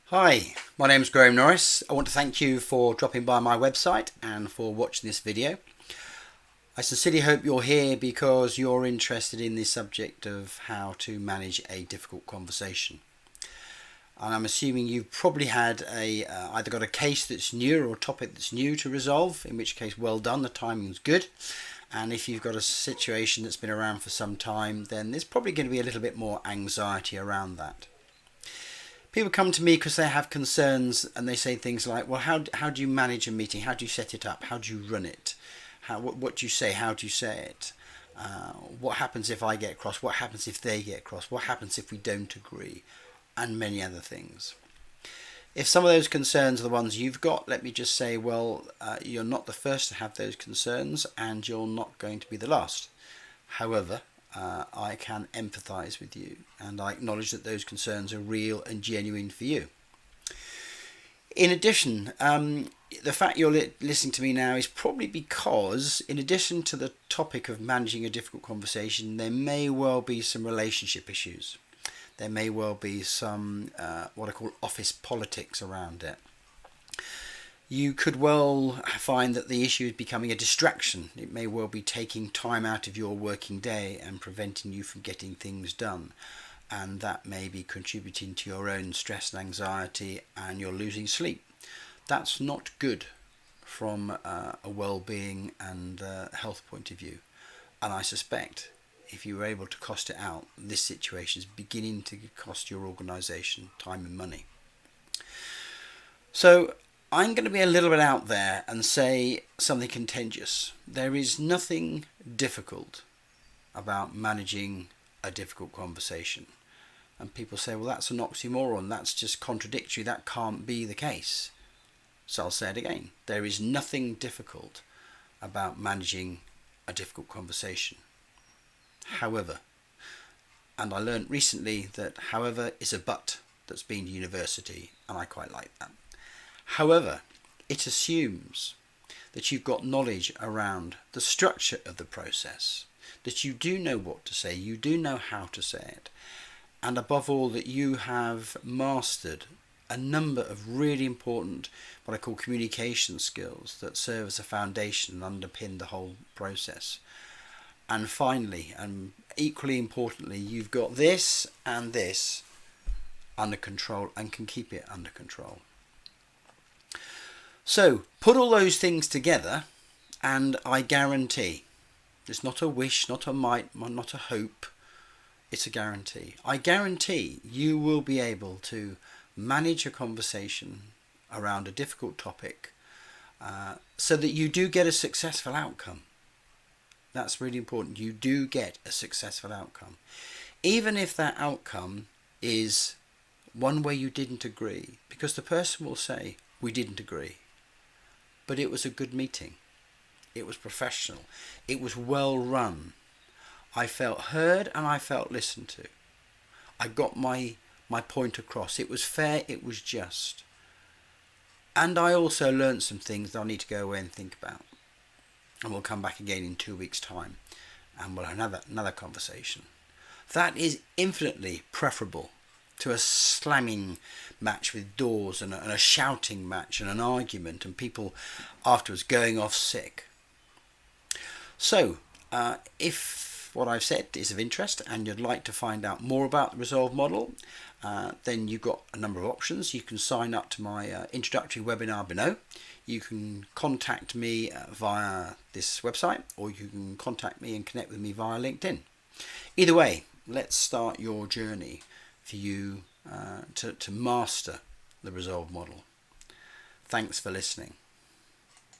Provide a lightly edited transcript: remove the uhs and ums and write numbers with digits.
Hi, my name is Graham Norris. I want to thank you for dropping by my website and for watching this video. I sincerely hope you're here because you're interested in the subject of how to manage a difficult conversation. And I'm assuming you've probably had either got a case that's new or a topic that's new to resolve, in which case well done, the timing's good. And if you've got a situation that's been around for some time, then there's probably going to be a little bit more anxiety around that. People come to me because they have concerns and they say things like, well, how do you manage a meeting? How do you set it up? How do you run it? What do you say? How do you say it? What happens if I get cross? What happens if they get cross? What happens if we don't agree? And many other things. If some of those concerns are the ones you've got, let me just say, well, you're not the first to have those concerns and you're not going to be the last. However, I can empathise with you and I acknowledge that those concerns are real and genuine for you. In addition, the fact you're listening to me now is probably because, in addition to the topic of managing a difficult conversation, there may well be some relationship issues. There may well be some what I call office politics around it. You could well find that the issue is becoming a distraction. It may well be taking time out of your working day and preventing you from getting things done. And that may be contributing to your own stress and anxiety and you're losing sleep. That's not good from a well-being and health point of view. And I suspect if you were able to cost it out, this situation is beginning to cost your organisation time and money. So I'm going to be a little bit out there and say something contagious. There is nothing difficult about managing a difficult conversation. And people say, well, that's an oxymoron, that's just contradictory, that can't be the case. So I'll say it again. There is nothing difficult about managing a difficult conversation. However, and I learned recently that however is a but that's been to university, and I quite like that. However, it assumes that you've got knowledge around the structure of the process, that you do know what to say, you do know how to say it, and above all that you have mastered a number of really important what I call communication skills that serve as a foundation and underpin the whole process. And finally, and equally importantly, you've got this and this under control and can keep it under control. So put all those things together and I guarantee, it's not a wish, not a might, not a hope, it's a guarantee. I guarantee you will be able to manage a conversation around a difficult topic so that you do get a successful outcome. That's really important. You do get a successful outcome. Even if that outcome is one where you didn't agree, because the person will say, we didn't agree. But it was a good meeting. It was professional. It was well run. I felt heard and I felt listened to. I got my point across. It was fair, it was just. And I also learned some things that I need to go away and think about. And we'll come back again in 2 weeks' time and we'll have another conversation. That is infinitely preferable to a slamming match with doors and a shouting match and an argument and people afterwards going off sick. So if what I've said is of interest and you'd like to find out more about the Resolve model, then you've got a number of options. You can sign up to my introductory webinar below. You can contact me via this website, or you can contact me and connect with me via LinkedIn. Either way, let's start your journey for you to master the Resolve model. Thanks for listening.